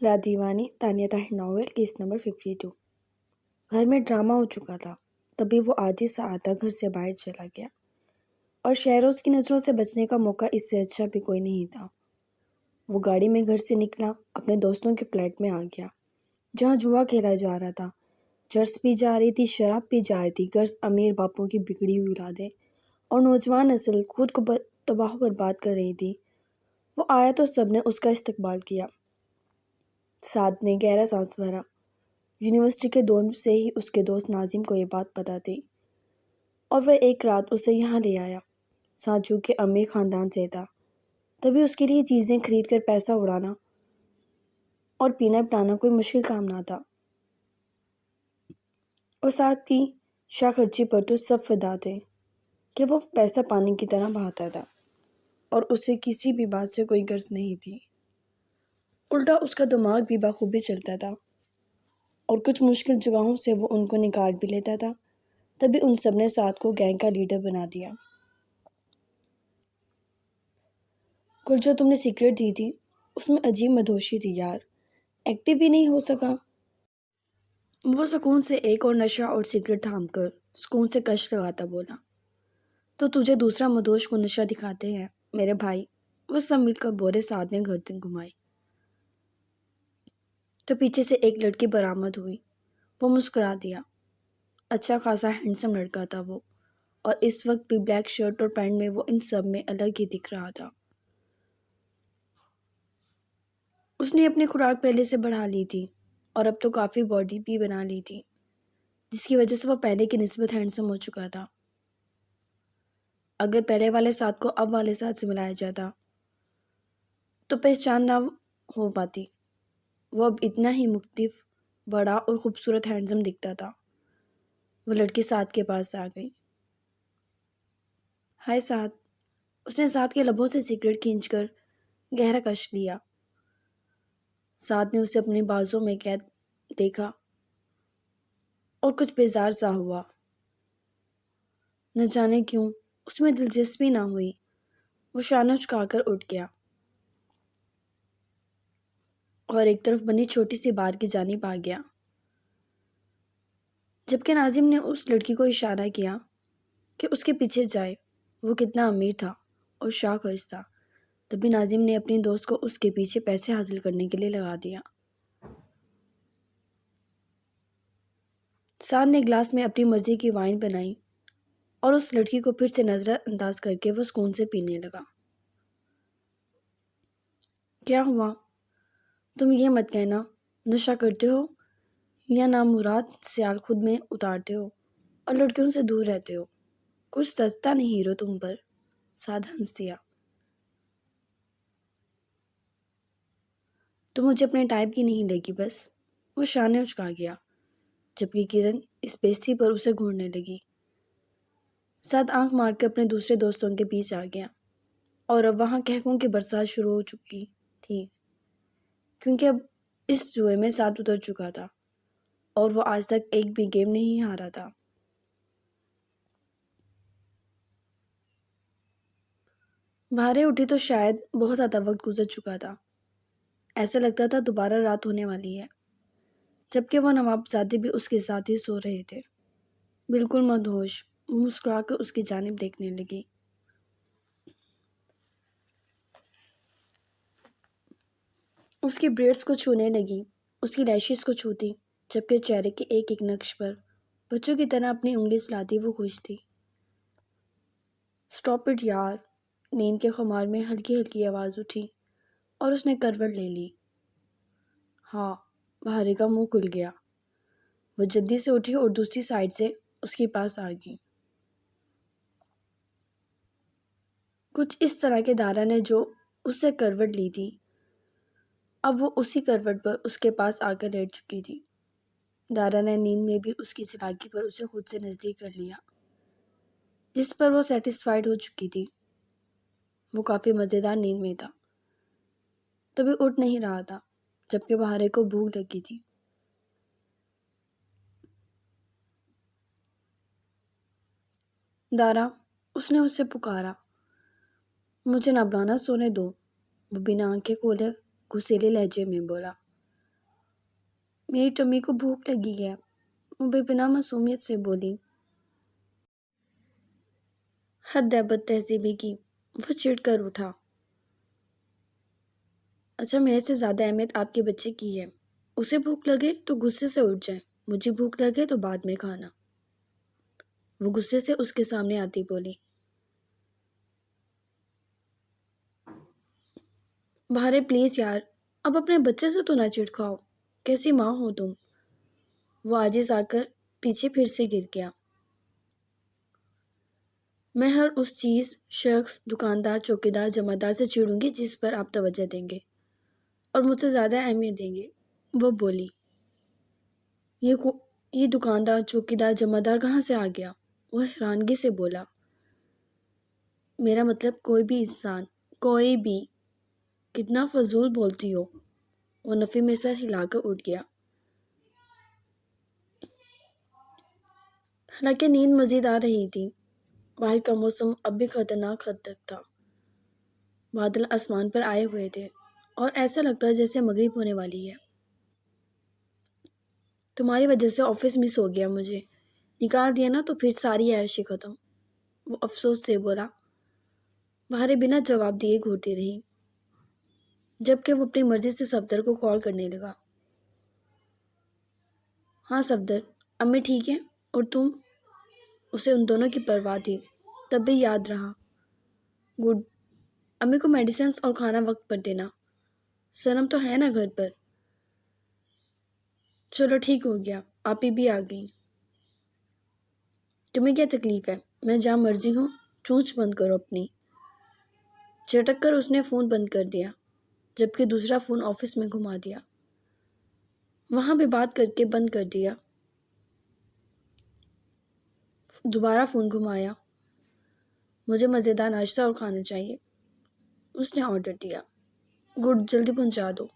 لا دیوانی Tania Tahir novel case number 52۔ گھر میں ڈرامہ ہو چکا تھا، تبھی وہ آدھی سے آدھا گھر سے باہر چلا گیا، اور شہروز کی نظروں سے بچنے کا موقع اس سے اچھا بھی کوئی نہیں تھا۔ وہ گاڑی میں گھر سے نکلا، اپنے دوستوں کے فلیٹ میں آ گیا، جہاں جوا کھیلا جا رہا تھا، چرس پی جا رہی تھی، شراب پی جا رہی تھی، غرض امیر باپوں کی بگڑی ہوئی اولادیں اور نوجوان نسل خود کو تباہ و برباد کر رہی تھی۔ وہ آیا تو سب نے اس کا استقبال کیا۔ سعد نے گہرا سانس بھرا۔ یونیورسٹی کے دور سے ہی اس کے دوست ناظم کو یہ بات پتہ تھی، اور وہ ایک رات اسے یہاں لے آیا۔ سعد چونکہ امیر خاندان سے تھا، تبھی اس کے لیے چیزیں خرید کر پیسہ اڑانا اور پینا پلانا کوئی مشکل کام نہ تھا، اور ساتھ ہی شاہ خرچی پر تو سب فدا تھے کہ وہ پیسہ پانی کی طرح بہاتا تھا، اور اسے کسی بھی بات سے کوئی غرض نہیں تھی۔ الٹا اس کا دماغ بھی بخوبی چلتا تھا، اور کچھ مشکل جگہوں سے وہ ان کو نکال بھی لیتا تھا۔ تبھی ان سب نے سعد کو گینگ کا لیڈر بنا دیا۔ کل جو تم نے سیکرٹ دی تھی اس میں عجیب مدہوشی تھی یار، ایکٹیو بھی نہیں ہو سکا۔ وہ سکون سے ایک اور نشہ اور سیکرٹ تھام کر سکون سے کش لگاتا بولا، تو تجھے دوسرا مدہوش کو نشہ دکھاتے ہیں میرے بھائی۔ وہ سب مل کر بولے۔ سعد نے گردن گھمائی تو پیچھے سے ایک لڑکی برآمد ہوئی۔ وہ مسکرا دیا۔ اچھا خاصا ہینڈسم لڑکا تھا وہ، اور اس وقت بھی بلیک شرٹ اور پینٹ میں وہ ان سب میں الگ ہی دکھ رہا تھا۔ اس نے اپنی خوراک پہلے سے بڑھا لی تھی، اور اب تو کافی باڈی بھی بنا لی تھی، جس کی وجہ سے وہ پہلے کی نسبت ہینڈسم ہو چکا تھا۔ اگر پہلے والے ساتھ کو اب والے ساتھ سے ملایا جاتا تو پہچان نہ ہو پاتی۔ وہ اب اتنا ہی مختلف، بڑا اور خوبصورت ہینڈسم دکھتا تھا۔ وہ لڑکی سعد کے پاس آ گئی۔ ہائے سعد۔ اس نے سعد کے لبوں سے سگریٹ کھینچ کر گہرا کش لیا۔ سعد نے اسے اپنے بازوں میں قید دیکھا اور کچھ بیزار سا ہوا۔ نہ جانے کیوں اس میں دلچسپی نہ ہوئی۔ وہ شانہ چکا کر اٹھ گیا اور ایک طرف بنی چھوٹی سی بار کی جانب آ گیا، جبکہ ناظم نے اس لڑکی کو اشارہ کیا کہ اس کے پیچھے جائے۔ وہ کتنا امیر تھا اور شاہ خرچ تھا، تبھی ناظم نے اپنی دوست کو اس کے پیچھے پیسے حاصل کرنے کے لیے لگا دیا۔ سعد نے گلاس میں اپنی مرضی کی وائن بنائی اور اس لڑکی کو پھر سے نظر انداز کر کے وہ سکون سے پینے لگا۔ کیا ہوا؟ تم یہ مت کہنا نشہ کرتے ہو یا نامراد سیال خود میں اتارتے ہو اور لڑکیوں سے دور رہتے ہو؟ کچھ سستا نہیں ہیرو تم پر۔ سعد ہنس دیا۔ تو مجھے اپنے ٹائپ کی نہیں لگی بس۔ وہ شانے اچکا گیا، جبکہ کرن اس بےزتی پر اسے گھورنے لگی۔ سعد آنکھ مار کر اپنے دوسرے دوستوں کے بیچ آ گیا، اور اب وہاں کہکوں کی برسات شروع ہو چکی تھی، کیونکہ اب اس جوئے میں سعد اتر چکا تھا، اور وہ آج تک ایک بھی گیم نہیں ہارا تھا۔ بہاریں اٹھی تو شاید بہت زیادہ وقت گزر چکا تھا۔ ایسا لگتا تھا دوبارہ رات ہونے والی ہے، جبکہ وہ نواب زادے بھی اس کے ساتھ ہی سو رہے تھے، بالکل مدہوش۔ وہ مسکرا کر اس کی جانب دیکھنے لگی۔ اس کی بریڈز کو چھونے لگی، اس کی لیشز کو چھوتی، جبکہ چہرے کے ایک ایک نقش پر بچوں کی طرح اپنی انگلی چلاتی وہ خوش تھی۔ اسٹاپ اٹ یار۔ نیند کے خمار میں ہلکی ہلکی آواز اٹھی اور اس نے کروٹ لے لی۔ ہاں، بہارے کا منہ کھل گیا۔ وہ جلدی سے اٹھی اور دوسری سائڈ سے اس کے پاس آ گئی۔ کچھ اس طرح کہ دارا نے جو اس سے کروٹ لی تھی، اب وہ اسی کروٹ پر اس کے پاس آ کر لیٹ چکی تھی۔ دارا نے نیند میں بھی اس کی چلاکی پر اسے خود سے نزدیک کر لیا، جس پر وہ سیٹسفائیڈ ہو چکی تھی۔ وہ کافی مزیدار نیند میں تھا، تبھی اٹھ نہیں رہا تھا، جبکہ بہارے کو بھوک لگی تھی۔ دارا، اس نے اس سے پکارا۔ مجھے نہ بلانا، سونے دو۔ وہ بنا آنکھیں کھولے غصیلے لہجے میں بولا۔ میری ٹمی کو بھوک لگی ہے، وہ بے پناہ معصومیت سے بولی۔ حد ہے بد تہذیبی کی، وہ چڑ کر اٹھا۔ اچھا، میرے سے زیادہ اہمیت آپ کے بچے کی ہے، اسے بھوک لگے تو غصے سے اٹھ جائے، مجھے بھوک لگے تو بعد میں کھانا۔ وہ غصے سے اس کے سامنے آتی بولی۔ بھارے پلیز یار، اب اپنے بچے سے تو نہ چڑ کھاؤ، کیسی ماں ہو تم؟ وہ عاجز آ کر پیچھے پھر سے گر گیا۔ میں ہر اس چیز، شخص، دکاندار، چوکیدار، جمعدار سے چڑوں گی جس پر آپ توجہ دیں گے اور مجھ سے زیادہ اہمیت دیں گے، وہ بولی۔ یہ دکاندار، چوکیدار، جمعدار کہاں سے آ گیا؟ وہ حیرانگی سے بولا۔ میرا مطلب کوئی بھی انسان، کوئی بھی۔ کتنا فضول بولتی ہو؟ وہ نفی میں سر ہلا کر اٹھ گیا۔ حالانکہ نیند مزید آ رہی تھی، باہر کا موسم اب بھی خطرناک حد تک تھا۔ بادل آسمان پر آئے ہوئے تھے اور ایسا لگتا جیسے مغرب ہونے والی ہے۔ تمہاری وجہ سے آفس مس ہو گیا، مجھے نکال دیا نا تو پھر ساری عیاشی ختم، وہ افسوس سے بولا۔ بہارے بنا جواب دیے گھورتی رہی، جبکہ وہ اپنی مرضی سے صفدر کو کال کرنے لگا۔ ہاں صفدر، امی ٹھیک ہے اور تم؟ اسے ان دونوں کی پرواہ تھی، تب بھی یاد رہا۔ گڈ، امی کو میڈیسنز اور کھانا وقت پر دینا، شرم تو ہے نا گھر پر۔ چلو ٹھیک ہو گیا، آپ ہی بھی آ گئی۔ تمہیں کیا تکلیف ہے؟ میں جہاں مرضی ہوں، چونچ بند کرو اپنی۔ چٹک کر اس نے فون بند کر دیا، جبکہ دوسرا فون آفس میں گھما دیا، وہاں بھی بات کر کے بند کر دیا۔ دوبارہ فون گھمایا۔ مجھے مزیدار ناشتہ اور کھانا چاہیے، اس نے آرڈر دیا۔ گڈ، جلدی پہنچا دو،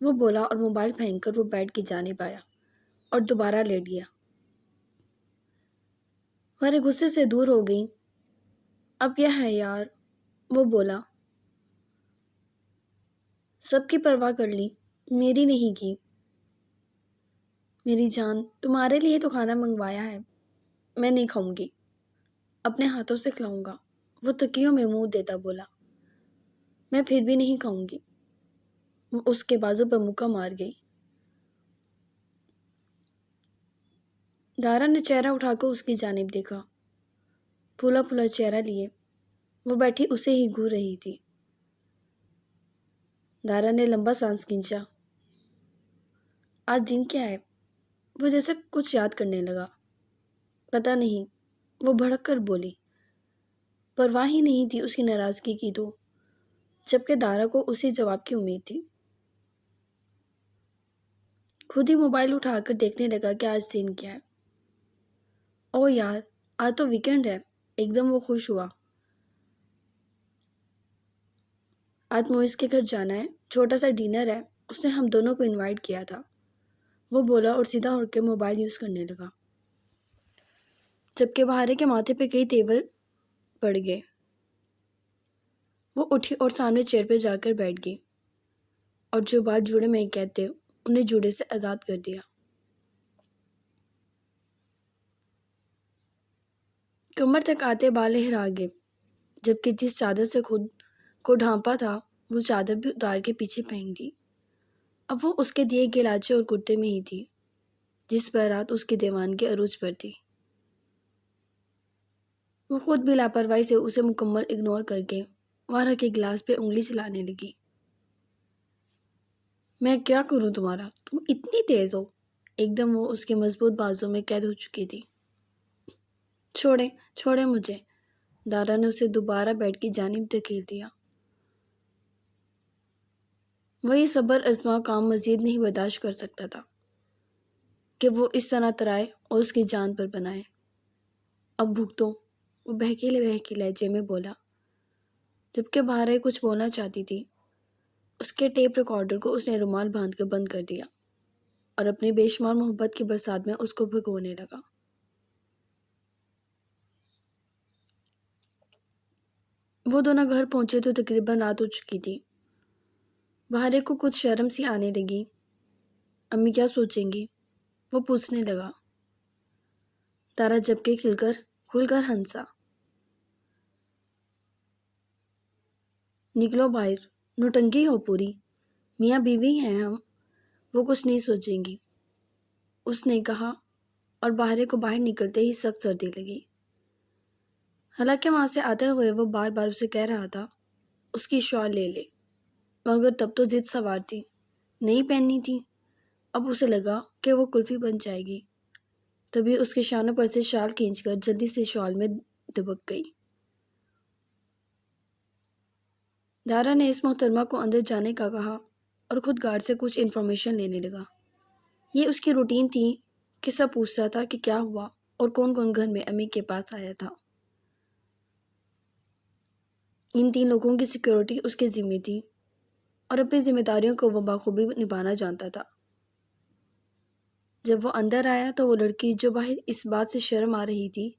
وہ بولا اور موبائل پھینک کر وہ بیڈ کی جانب آیا اور دوبارہ لیٹ گیا۔ ہمارے غصے سے دور ہو گئی۔ اب کیا ہے یار، وہ بولا۔ سب کی پرواہ کر لی، میری نہیں کی۔ میری جان، تمہارے لیے تو کھانا منگوایا ہے، میں نہیں کھاؤں گی، اپنے ہاتھوں سے کھلاؤں گا، وہ تکیوں میں منہ دیتا بولا۔ میں پھر بھی نہیں کھاؤں گی، وہ اس کے بازو پر مکہ مار گئی۔ دارا نے چہرہ اٹھا کر اس کی جانب دیکھا، پھولا پھولا چہرہ لیے وہ بیٹھی اسے ہی گھور رہی تھی۔ دارا نے لمبا سانس کھینچا۔ آج دن کیا ہے؟ وہ جیسے کچھ یاد کرنے لگا۔ پتہ نہیں، وہ بھڑک کر بولی۔ پرواہ ہی نہیں تھی اس کی ناراضگی کی تو، جبکہ دارا کو اسی جواب کی امید تھی۔ خود ہی موبائل اٹھا کر دیکھنے لگا کہ آج دن کیا ہے۔ او یار، آج تو ویکنڈ ہے، ایک دم وہ خوش ہوا۔ آج موئز کے گھر جانا ہے، چھوٹا سا ڈنر ہے، اس نے ہم دونوں کو انوائٹ کیا تھا، وہ بولا اور سیدھا اٹھ کے موبائل یوز کرنے لگا، جبکہ بہارے کے ماتھے پہ کئی تیول پڑ گئے۔ وہ اٹھی اور سامنے چیئر پہ جا کر بیٹھ گئی اور جو بال جوڑے میں کہتے انہیں جوڑے سے آزاد کر دیا۔ کمر تک آتے بال لہرا گئے، جبکہ جس چادر سے خود کو ڈھانپا تھا وہ چادر بھی اتار کے پیچھے پھینک دی۔ اب وہ اس کے دیے گئے لاچے اور کرتے میں ہی تھی جس پر رات اس کی دیوان کے عروج پر تھی۔ وہ خود بھی لاپرواہی سے اسے مکمل اگنور کر کے وہاں رکھے گلاس پہ انگلی چلانے لگی۔ میں کیا کروں تمہارا، تم اتنی تیز ہو، ایک دم وہ اس کے مضبوط بازو میں قید ہو چکی تھی۔ چھوڑے مجھے، دارا نے اسے دوبارہ بیڈ کی جانب دھکیل دیا۔ وہی صبر ازما کام مزید نہیں برداشت کر سکتا تھا کہ وہ اس طرح ترائے اور اس کی جان پر بنائے۔ اب بھگتو، وہ بہکیلے لہجے میں بولا، جبکہ بہارے کچھ بولنا چاہتی تھی۔ اس کے ٹیپ ریکارڈر کو اس نے رومال باندھ کر بند کر دیا اور اپنی بے شمار محبت کی برسات میں اس کو بھگونے لگا۔ وہ دونوں گھر پہنچے تو تقریباً رات ہو چکی تھی۔ بہارے کو کچھ شرم سی آنے لگی۔ امی کیا سوچیں گی؟ وہ پوچھنے لگا۔ دارا جھپکے کھل کر ہنسا۔ نکلو باہر، نوٹنکی ہو پوری، میاں بیوی ہیں ہم، وہ کچھ نہیں سوچیں گی، اس نے کہا، اور باہر کو باہر نکلتے ہی سخت سردی لگی۔ حالانکہ وہاں سے آتے ہوئے وہ بار بار اسے کہہ رہا تھا اس کی شال لے لے، مگر تب تو ضد سوار تھی، نہیں پہننی تھی۔ اب اسے لگا کہ وہ کلفی بن جائے گی، تبھی اس کے شانوں پر سے شال کھینچ کر جلدی سے شال میں دبک گئی۔ دارا نے اس محترمہ کو اندر جانے کا کہا اور خود گارڈ سے کچھ انفارمیشن لینے لگا۔ یہ اس کی روٹین تھی کہ سب پوچھتا تھا کہ کیا ہوا اور کون کون گھر میں امی کے پاس آیا تھا۔ ان 3 لوگوں کی سیکیورٹی اس کے ذمہ تھی اور اپنی ذمہ داریوں کو وہ بخوبی نبھانا جانتا تھا۔ جب وہ اندر آیا تو وہ لڑکی جو باہر اس بات سے شرم آ رہی تھی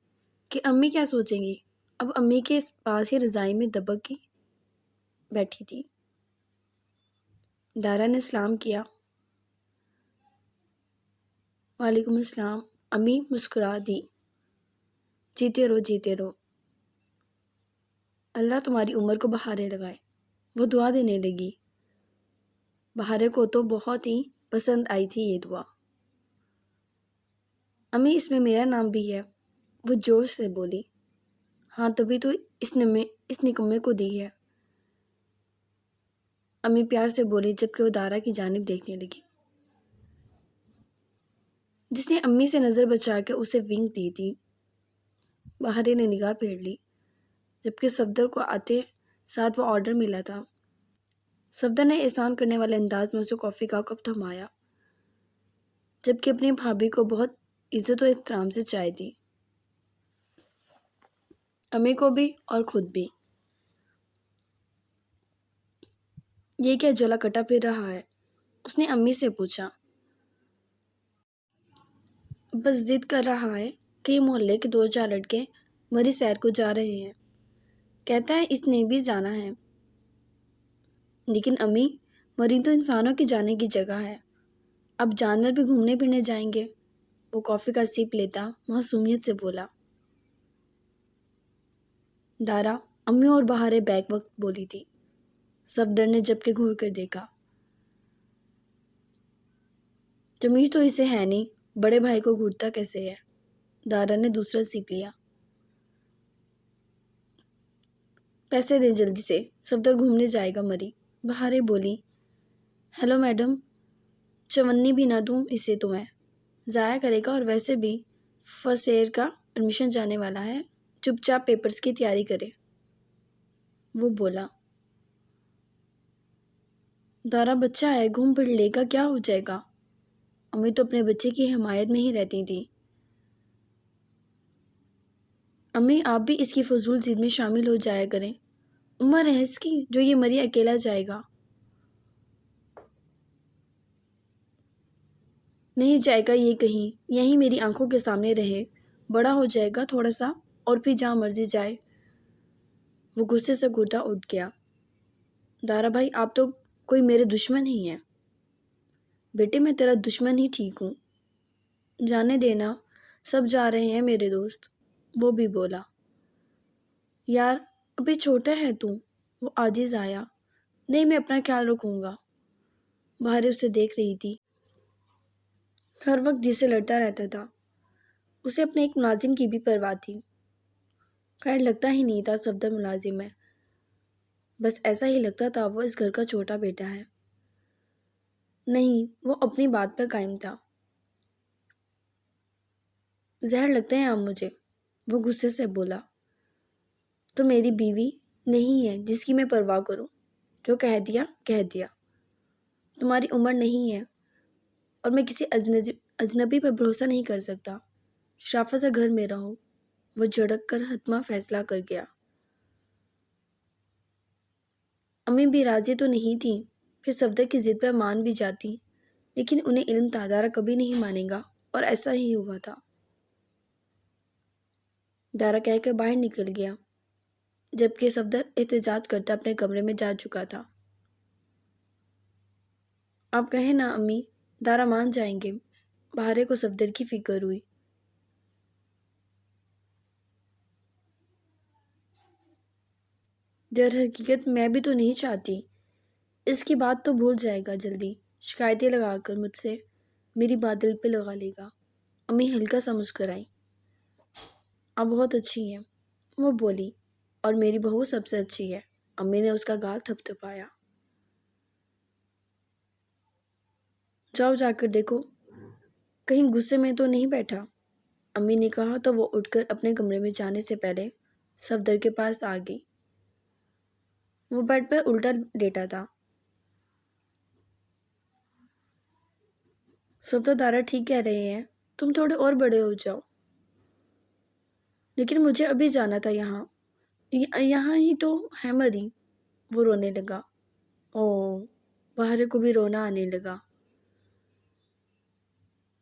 کہ امی کیا سوچیں گی، اب امی کے پاس ہی رضائی میں دبک کی بیٹھی تھی۔ دارا نے سلام کیا۔ وعلیکم السلام۔ امی مسکرا دی۔ جیتے رہو جیتے رہو، اللہ تمہاری عمر کو بہاریں لگائے، وہ دعا دینے لگی۔ بہارے کو تو بہت ہی پسند آئی تھی یہ دعا۔ امی اس میں میرا نام بھی ہے، وہ جوش سے بولی۔ ہاں تبھی تو اس نکمے کو دی ہے، امی پیار سے بولی جبکہ وہ دارا کی جانب دیکھنے لگی، جس نے امی سے نظر بچا کے اسے ونک دی تھی۔ بہارے نے نگاہ پھیر لی، جبکہ صفدر کو آتے ساتھ وہ آرڈر ملا تھا۔ صفدر نے احسان کرنے والے انداز میں اسے کافی کا کپ تھمایا، جبکہ اپنی بھابھی کو بہت عزت و احترام سے چائے دی، امی کو بھی اور خود بھی۔ یہ کیا جلا کٹا پھر رہا ہے؟ اس نے امی سے پوچھا۔ بس ضد کر رہا ہے کہ یہ محلے کے 2-4 لڑکے مری سیر کو جا رہے ہیں، کہتا ہے اس نے بھی جانا ہے۔ لیکن امی، مری تو انسانوں کی جانے کی جگہ ہے، اب جانور بھی گھومنے پھرنے جائیں گے۔ وہ کافی کا سیپ لیتا معصومیت سے بولا۔ دارا، امی اور بہارے بیک وقت بولی تھی۔ صفدر نے جب کے گھور کر دیکھا۔ تمیز تو اسے ہے نہیں، بڑے بھائی کو گھورتا کیسے ہے؟ دارا نے دوسرا سیپ لیا۔ پیسے دیں جلدی سے، صفدر گھومنے جائے گا مری، بہارے بولی۔ ہیلو میڈم، چونی بھی نہ دوں اسے تو میں ضائع کرے گا، اور ویسے بھی فرسٹ ایئر کا ایڈمیشن جانے والا ہے، چپ چاپ پیپرز کی تیاری کرے، وہ بولا۔ دارا بچہ ہے، گھوم پھر لے گا، کیا ہو جائے گا؟ امی تو اپنے بچے کی حمایت میں ہی رہتی تھی۔ امی آپ بھی اس کی فضول ضد میں شامل ہو جایا کریں، عمر ہے اس کی جو یہ مری اکیلا جائے گا۔ نہیں جائے گا یہ کہیں، یہیں میری آنکھوں کے سامنے رہے، بڑا ہو جائے گا تھوڑا سا اور پھر جہاں مرضی جائے۔ وہ غصے سے گھٹا اٹھ گیا۔ دارا بھائی آپ تو کوئی میرے دشمن ہی ہیں۔ بیٹے میں تیرا دشمن ہی ٹھیک ہوں، جانے دینا، سب جا رہے ہیں میرے دوست، وہ بھی بولا۔ یار ابھی چھوٹا ہے تو، وہ عاجز آیا۔ نہیں میں اپنا خیال رکھوں گا۔ بہارے اسے دیکھ رہی تھی، ہر وقت جس سے لڑتا رہتا تھا۔ اسے اپنے ایک ملازم کی بھی پرواہ تھی۔ خیر لگتا ہی نہیں تھا صفدر ملازم ہے، بس ایسا ہی لگتا تھا وہ اس گھر کا چھوٹا بیٹا ہے۔ نہیں، وہ اپنی بات پر قائم تھا۔ زہر لگتے ہیں آپ مجھے، وہ غصے سے بولا۔ تو میری بیوی نہیں ہے جس کی میں پرواہ کروں، جو کہہ دیا کہہ دیا۔ تمہاری عمر نہیں ہے اور میں کسی اجنبی پر بھروسہ نہیں کر سکتا، شرافت سے گھر میں رہو، وہ جھڑک کر حتمی فیصلہ کر گیا۔ امی بھی راضی تو نہیں تھی، پھر صفدر کی ضد پر مان بھی جاتی، لیکن انہیں علم تھا دارا کبھی نہیں مانے گا، اور ایسا ہی ہوا تھا۔ دارا کہہ کر باہر نکل گیا، جبکہ صفدر احتجاج کرتا اپنے کمرے میں جا چکا تھا۔ آپ کہیں نا امی، دارا مان جائیں گے؟ بہارے کو صفدر کی فکر ہوئی۔ در حقیقت میں بھی تو نہیں چاہتی، اس کی بات تو بھول جائے گا جلدی، شکایتیں لگا کر مجھ سے میری بات دل پہ لگا لے گا۔ امی ہلکا سا مسکرائی۔ آپ بہت اچھی ہیں، وہ بولی، اور میری بہو سب سے اچھی ہے۔ امی نے اس کا گال تھپ تھپایا۔ جاؤ جا کر دیکھو کہیں غصے میں تو نہیں بیٹھا، امی نے کہا تو وہ اٹھ کر اپنے کمرے میں جانے سے پہلے صفدر کے پاس آ گئی۔ وہ بیڈ پر الٹا لیٹا تھا۔ صفدر، دارا ٹھیک کہہ رہے ہیں، تم تھوڑے اور بڑے ہو جاؤ۔ لیکن مجھے ابھی جانا تھا یہاں ہی تو ہے مری۔ وہ رونے لگا۔ اوہ، بہارے کو بھی رونا آنے لگا۔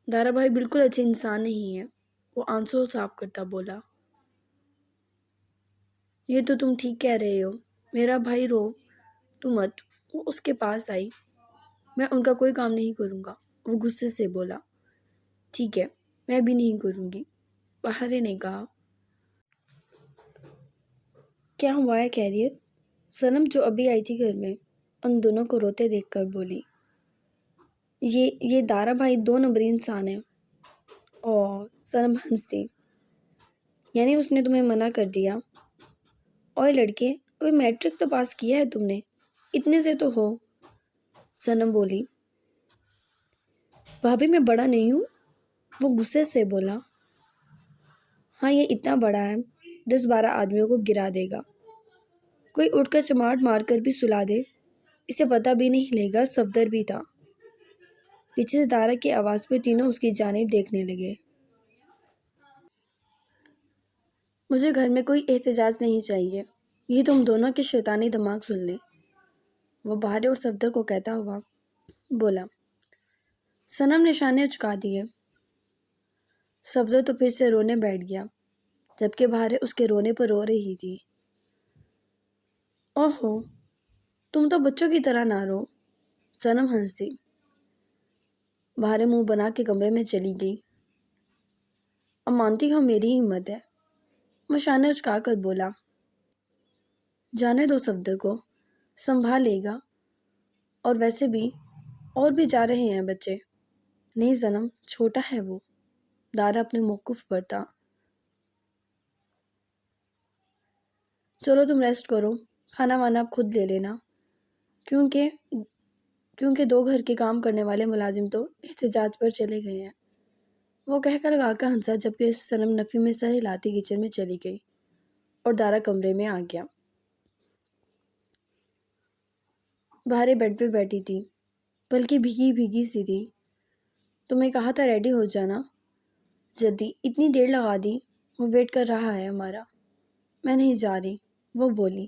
دارا بھائی بالکل اچھے انسان نہیں ہے، وہ آنسو صاف کرتا بولا۔ یہ تو تم ٹھیک کہہ رہے ہو، میرا بھائی رو تو مت۔ وہ اس کے پاس آئی۔ میں ان کا کوئی کام نہیں کروں گا، وہ غصے سے بولا۔ ٹھیک ہے، میں بھی نہیں کروں گی، بہارے نے کہا۔ کیا ہوا ہے خیریت؟ صنم جو ابھی آئی تھی گھر میں، ان دونوں کو روتے دیکھ کر بولی۔ یہ دارا بھائی 2 نمبری انسان ہے۔ اوہ، صنم ہنس دی۔ یعنی اس نے تمہیں منع کر دیا؟ اور لڑکے، ابھی میٹرک تو پاس کیا ہے تم نے، اتنے سے تو ہو۔ صنم بولی۔ بھابھی میں بڑا نہیں ہوں، وہ غصے سے بولا۔ ہاں، یہ اتنا بڑا ہے، 10-12 آدمیوں کو گرا دے گا، کوئی اٹھ کر چماٹ مار کر بھی سلا دے، اسے پتہ بھی نہیں لے گا۔ صفدر بھی تھا۔ پیچھے سے دارا کی آواز پہ تینوں اس کی جانب دیکھنے لگے۔ مجھے گھر میں کوئی احتجاج نہیں چاہیے، یہ تم دونوں کے شیطانی دماغ سن لیں، وہ بہارے اور صفدر کو کہتا ہوا بولا۔ صنم نے شانے اچکا دیے۔ صفدر تو پھر سے رونے بیٹھ گیا، جبکہ بہارے اس کے رونے پر رو رہی تھی۔ اوہو، تم تو بچوں کی طرح نہ رو، صنم ہنس دی۔ بہارے منہ بنا کے کمرے میں چلی گئی۔ اب مانتی ہو میری ہمت ہے، وہ شانے اچکا کر بولا۔ جانے دو صفدر کو، سنبھال لے گا، اور ویسے بھی اور بھی جا رہے ہیں بچے۔ نہیں صنم، چھوٹا ہے وہ، دارا اپنے موقف پر تھا۔ چلو تم ریسٹ کرو، کھانا وانا اب خود لے لینا، کیونکہ 2 گھر کے کام کرنے والے ملازم تو احتجاج پر چلے گئے ہیں، وہ کہہ کر لگا کر ہنسا، جبکہ صنم نفی میں سر ہلاتی کچن میں چلی گئی اور دارا کمرے میں آ گیا۔ بہارے بیڈ پر بیٹھی تھی، بلکہ بھیگی بھیگی سی تھی۔ تمہیں کہا تھا ریڈی ہو جانا، جلدی، اتنی دیر لگا دی، وہ ویٹ کر رہا ہے ہمارا۔ میں نہیں جا رہی، وہ بولی۔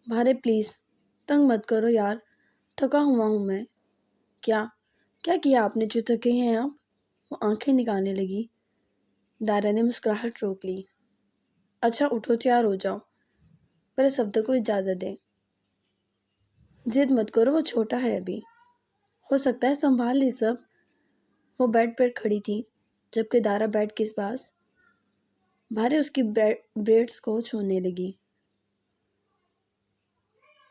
بہارے پلیز، تنگ مت کرو یار، تھکا ہوا ہوں میں۔ کیا کیا آپ نے جو تھکے ہیں آپ؟ وہ آنکھیں نکالنے لگی۔ دارا نے مسکراہٹ روک لی۔ اچھا اٹھو، تیار ہو جاؤ، پہلے صفدر کو اجازت دیں۔ ضد مت کرو، وہ چھوٹا ہے ابھی، ہو سکتا ہے سنبھال لی سب۔ وہ بیڈ پر کھڑی تھی، جبکہ دارا بیڈ کے پاس۔ بہارے اس کی بریسٹ کو چھونے لگی۔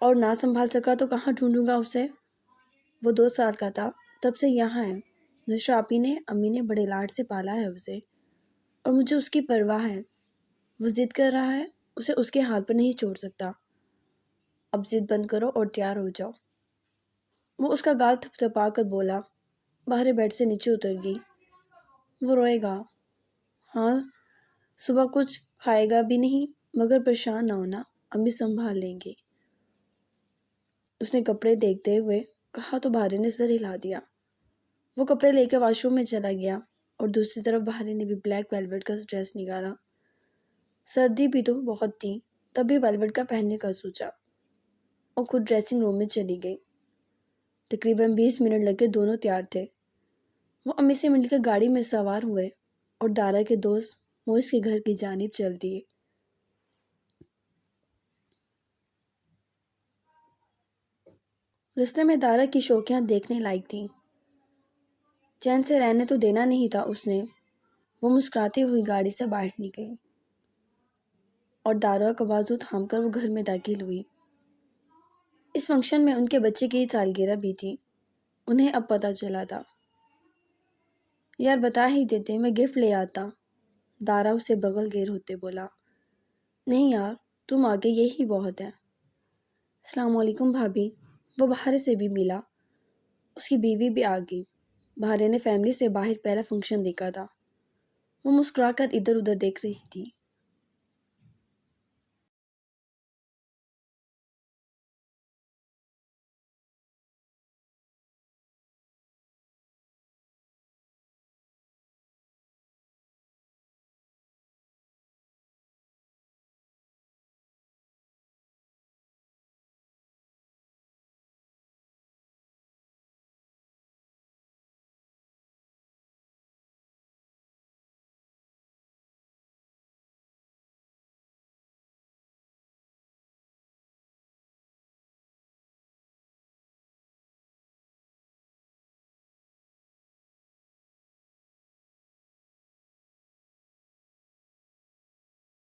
اور نہ سنبھال سکا تو کہاں ڈھونڈوں گا اسے؟ وہ 2 سال کا تھا تب سے یہاں ہے، نشا آپی نے، امی نے بڑے لاڈ سے پالا ہے اسے، اور مجھے اس کی پرواہ ہے۔ وہ ضد کر رہا ہے، اسے اس کے حال پر نہیں چھوڑ سکتا۔ اب ضد بند کرو اور تیار ہو جاؤ، وہ اس کا گال تھپ تھپا کر بولا۔ بہارے بیڈ سے نیچے اتر گئی۔ وہ روئے گا؟ ہاں، صبح کچھ کھائے گا بھی نہیں، مگر پریشان نہ ہونا، امی سنبھال لیں گے، اس نے کپڑے دیکھتے ہوئے کہا تو بہارے نے سر ہلا دیا۔ وہ کپڑے لے کے واش روم میں چلا گیا، اور دوسری طرف بہارے نے بھی بلیک ویلویٹ کا ڈریس نکالا۔ سردی بھی تو بہت تھی، تب بھی ویلویٹ کا پہننے کا سوچا، اور خود ڈریسنگ روم میں چلی گئی۔ تقریباً 20 منٹ لگے، دونوں تیار تھے۔ وہ امی سے مل کر گاڑی میں سوار ہوئے اور دارا کے دوست موئز کے گھر کی جانب چل دیے۔ رستے میں دارا کی شوخیاں دیکھنے لائق تھیں۔ چین سے رہنے تو دینا نہیں تھا اس نے۔ وہ مسکراتی ہوئی گاڑی سے باہر نکلی اور دارا کا بازو تھام کر وہ گھر میں داخل ہوئی۔ اس فنکشن میں ان کے بچے کی سالگرہ بھی تھی۔ انہیں اب پتہ چلا تھا۔ یار بتا ہی دیتے، میں گفٹ لے آتا، دارا اسے بغل گیر ہوتے بولا۔ نہیں یار، تم آگے یہی بہت ہے۔ السلام علیکم بھابھی۔ وہ بہارے سے بھی ملا۔ اس کی بیوی بھی آ گئی۔ بہارے نے فیملی سے باہر پہلا فنکشن دیکھا تھا۔ وہ مسکرا کر ادھر ادھر دیکھ رہی تھی۔